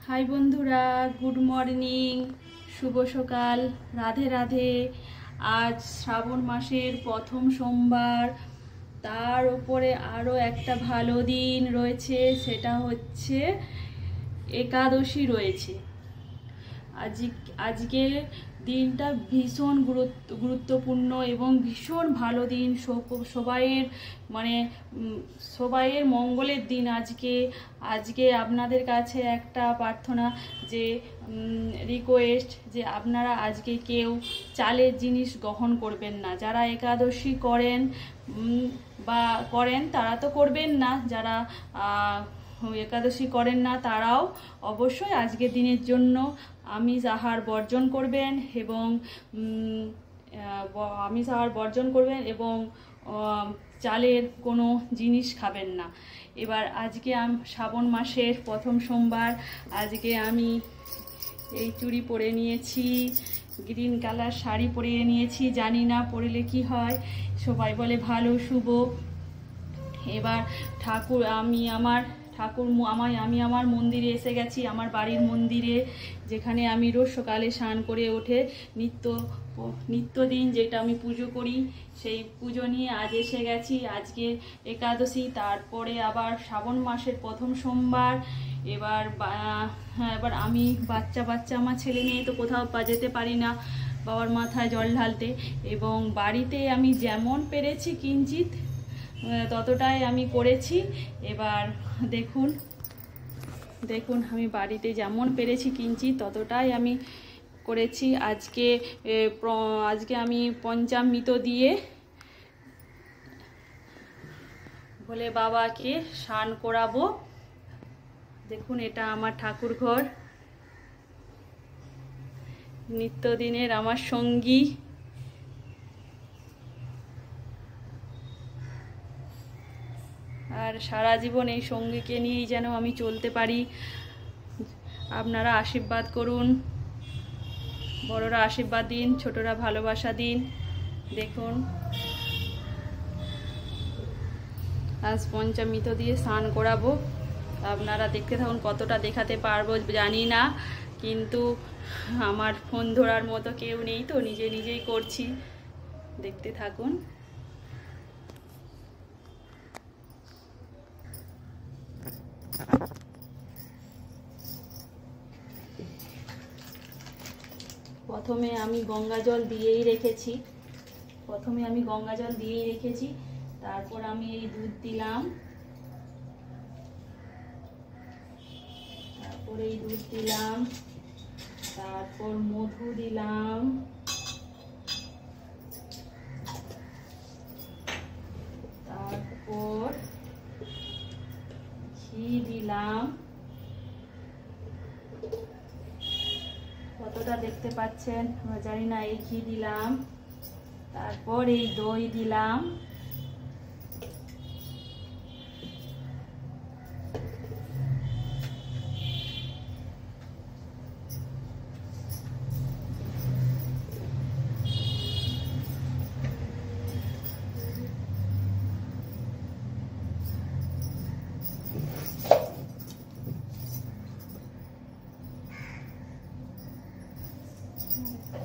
High বন্ধুরা, good morning, শুভ সকাল, রাধে রাধে। আজ শ্রাবণ মাসের প্রথম সোমবার, তার উপরে আরও একটা ভালো দিন রয়েছে, সেটা হচ্ছে একাদশী রয়েছে। আজকে দিনটা ভীষণ গুরুত্বপূর্ণ এবং ভীষণ ভালো দিন। সবাইয়ের মানে সবাইয়ের মঙ্গলের দিন আজকে আপনাদের কাছে একটা প্রার্থনা, যে রিকোয়েস্ট, যে আপনারা আজকে কেউ চালের জিনিস গ্রহণ করবেন না। যারা একাদশী করেন বা করেন তারা তো করবেন না, যারা একাদশী করেন না তারাও অবশ্যই আজকের দিনের জন্য আমিষ আহার বর্জন করবেন এবং চালের কোনো জিনিস খাবেন না। এবার আজকে শ্রাবণ মাসের প্রথম সোমবার, আজকে আমি এই চুড়ি পরে নিয়েছি, গ্রিন কালার শাড়ি পরে নিয়েছি। জানি না পরলে কি হয়, সবাই বলে ভালো, শুভ। এবার আমি আমার মন্দিরে এসে গেছি, আমার বাড়ির মন্দিরে, যেখানে আমি রোজ সকালে স্নান করে ওঠে নিত্যদিন যেটা আমি পুজো করি, সেই পুজো নিয়ে আজ এসে গেছি। আজকে একাদশী, তারপরে আবার শ্রাবণ মাসের প্রথম সোমবার। এবার আমি বাচ্চা আমার ছেলে নিয়ে তো কোথাও যেতে পারি না বাবার মাথায় জল ঢালতে, এবং বাড়িতে আমি যেমন পেরেছি কিঞ্চিত ততটাই আমি করেছি। এবার দেখুন আমি বাড়িতে যেমন পেরেছি কিঞ্চিত ততটাই আমি করেছি। আজকে আমি পঞ্চামৃত দিয়ে ভোলে বাবাকে স্নান করাবো। দেখুন, এটা আমার ঠাকুর ঘর, নিত্যদিনের আমার সঙ্গী। আর সারা জীবন এই সঙ্গীকে নিয়েই যেন আমি চলতে পারি। আপনারা আশীর্বাদ করুন, বড়রা আশীর্বাদ দিন, ছোটরা ভালোবাসা দিন। দেখুন, আজ পঞ্চামৃত দিয়ে স্নান করাবো। আপনারা দেখতে থাকুন, কতটা দেখাতে পারবো জানি না, কিন্তু আমার ফোন ধরার মতো কেউ নেই, তো নিজেই করছি। দেখতে থাকুন। প্রথমে আমি গঙ্গা জল দিয়েই রেখেছি, তারপর আমি এই দুধ দিলাম, তারপর মধু দিলাম, তারপর ঘি দিলাম। কতটা দেখতে পাচ্ছেন জানি না, এই ঘি দিলাম, তারপর এই দই দিলাম,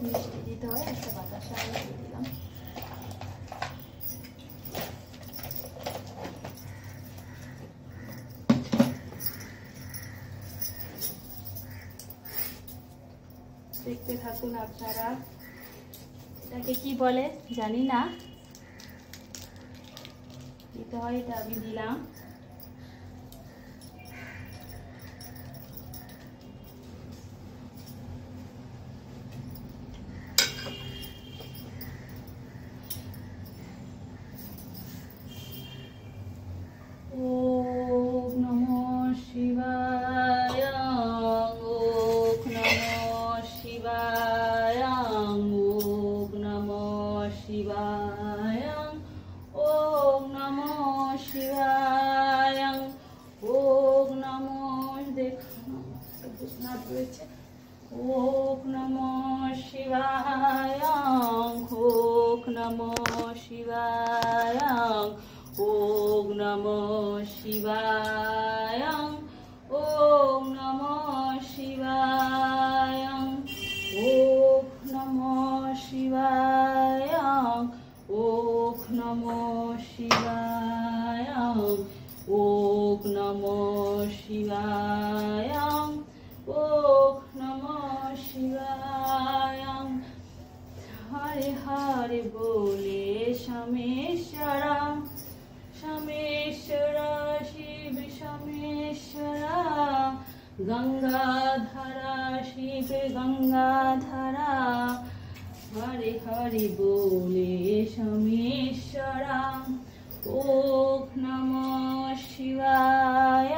মিষ্টি দিতে হয়, একটা বাতাসা দিয়ে দিলাম। দেখতে থাকুন আপনারা। এটাকে কি বলে জানি না, দিতে হয়, এটা আমি দিলাম। ওম নমঃ শিবায়, ওম নমঃ শিবায়, ওম নমঃ শিবায়, ওম নমঃ শিবায়, ওম নমঃ, দেখুন ভূতনাথ রয়েছে। ওম নমঃ শিবায়, ওম নমঃ শিবায়, ওম নমঃ শিবায়, ওম নমঃ শিবায় ওম নমঃ শিবায়। হরে হরে বলে সমেশ্বরা সমেশ্বরা শিব সমেশ্বরা, গঙ্গাধরা শিব গঙ্গাধরা। হরে হরে বলে সমেশ্বরা ওম নমঃ শিবায়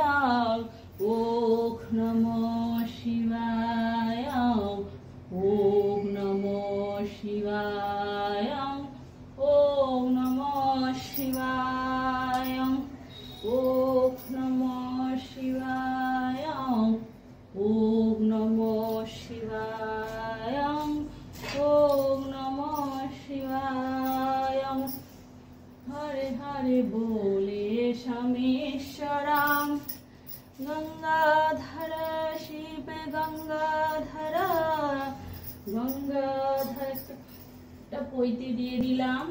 ওম নমঃ শিবায় ওম নমঃ শিবায় ওম নমঃ শিবায় ওম নমঃ শিবায় ওম নমঃ শিবায় ওম নমঃ শিবায়। হরে হরে বলে সমেশ্বরা গঙ্গাধরা শিব গঙ্গাধরা। গঙ্গাধরটা পইতে দিয়ে দিলাম।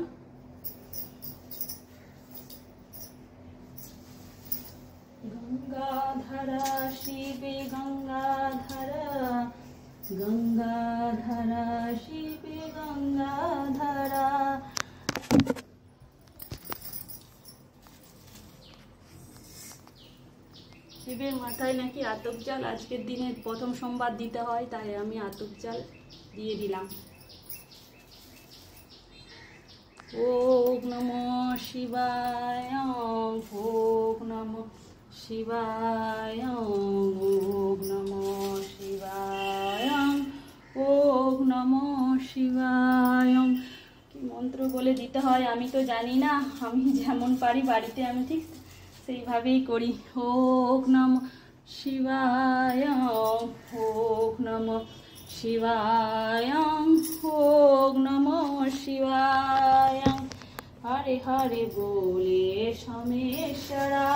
গঙ্গাধরা শিব গঙ্গাধরা, গঙ্গাধরা শিব গঙ্গাধরা। শিবের মাথায় নাকি আতপ চাল আজকের দিনে প্রথম সোমবার দিতে হয়, তাই আমি আতপ চাল দিয়ে দিলাম। ওম নমঃ শিবায় ওম নমঃ শিবায় ওম নমঃ শিবায় ওম নমঃ শিবায়। কি মন্ত্র বলে দিতে হয় আমি তো জানি না, আমি যেমন পারি বাড়িতে আমি ঠিক সেইভাবেই করি। ওম নমঃ শিবায় ওম নমঃ শিবায় ওম নমঃ শিবায়। হরে হরে বলে সমেশ্বরা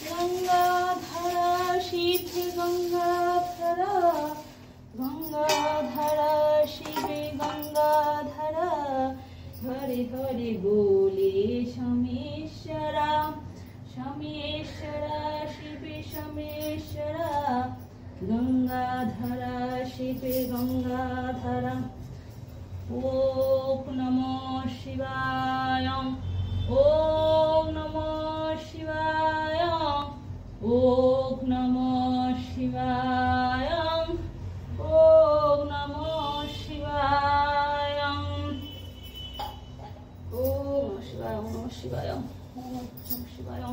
গঙ্গাধরা শিব গঙ্গাধরা, গঙ্গাধরা শিব গঙ্গাধরা। হরে হরে বলে সমেশ্বরা সমেশ্বরা শিব সমেশ্বরা, গঙ্গাধরা শিব গঙ্গাধরা। ওম নমঃ শিবায় ওম নমঃ শিবায় ওম নমঃ শিবায় ওম নমঃ শিবায় ওম শিবায় ওম শিবায় ওম শিবায়।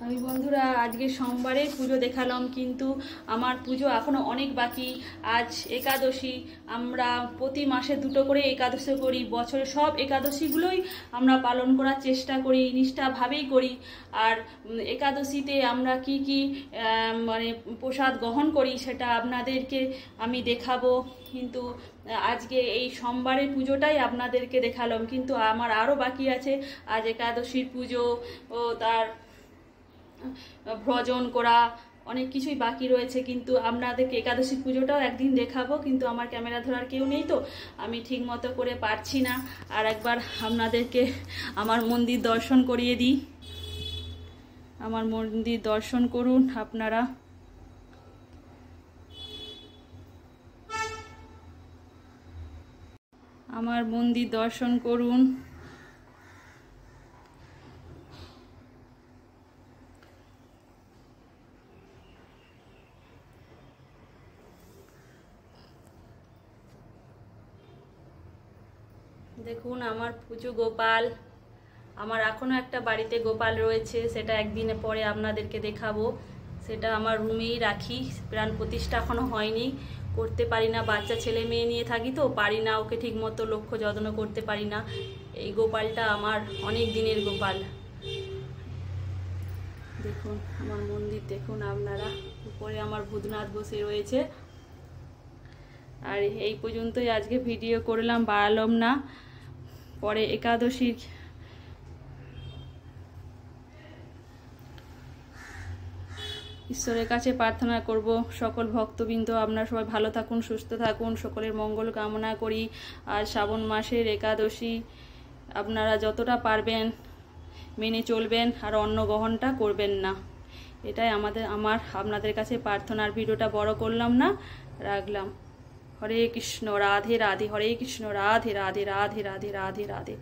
আমি বন্ধুরা আজকে সোমবারের পুজো দেখালাম, কিন্তু আমার পুজো এখনও অনেক বাকি। আজ একাদশী, আমরা প্রতি মাসে 2টো করে একাদশী করি, বছরে সব একাদশীগুলোই আমরা পালন করার চেষ্টা করি, নিষ্ঠাভাবেই করি। আর একাদশীতে আমরা কি কি মানে প্রসাদ গ্রহণ করি সেটা আপনাদেরকে আমি দেখাবো। কিন্তু আজকে এই সোমবারের পুজোটাই আপনাদেরকে দেখালাম, কিন্তু আমার আরও বাকি আছে। আজ একাদশীর পুজো ও তার ভ্রজন করা অনেক কিছুই বাকি রয়েছে, কিন্তু আপনাদেরকে একাদশী পুজোটাও একদিন দেখাবো। কিন্তু আমার ক্যামেরা ধরার কেউ নেই, তো আমি ঠিক মতো করে পারছি না। আর একবার আপনাদেরকে আমার মন্দির দর্শন করিয়ে দিই। আমার মন্দির দর্শন করুন আপনারা। আমার মন্দির দর্শন করুন। দেখুন আমার পুজো গোপাল। আমার এখনও একটা বাড়িতে গোপাল রয়েছে, সেটা একদিন পরে আপনাদেরকে দেখাবো। সেটা আমার রুমেই রাখি, প্রাণ প্রতিষ্ঠা এখনও হয়নি, করতে পারি না। বাচ্চা ছেলে মেয়ে নিয়ে থাকি তো পারি না, ওকে ঠিক মতো লক্ষ্য যত্ন করতে পারি না। এই গোপালটা আমার অনেক দিনের গোপাল। দেখুন আমার মন্দির দেখুন আপনারা, উপরে আমার ভূতনাথ বসে রয়েছে। আর এই পর্যন্তই আজকে ভিডিও করলাম, বাড়ালাম না। পরে একাদশীর ঈশ্বরের কাছে প্রার্থনা করব সকল ভক্তবৃন্দ আপনারা সবাই ভালো থাকুন, সুস্থ থাকুন, সকলের মঙ্গল কামনা করি। আর শ্রাবণ মাসের একাদশী আপনারা যতটা পারবেন মেনে চলবেন, আর অন্ন গ্রহণটা করবেন না। এটাই আমার আপনাদের কাছে প্রার্থনার। ভিডিওটা বড় করলাম না, রাখলাম। হরে কৃষ্ণ, রাধে রাধে। হরে কৃষ্ণ, রাধে রাধে, রাধে রাধে, রাধে রাধে।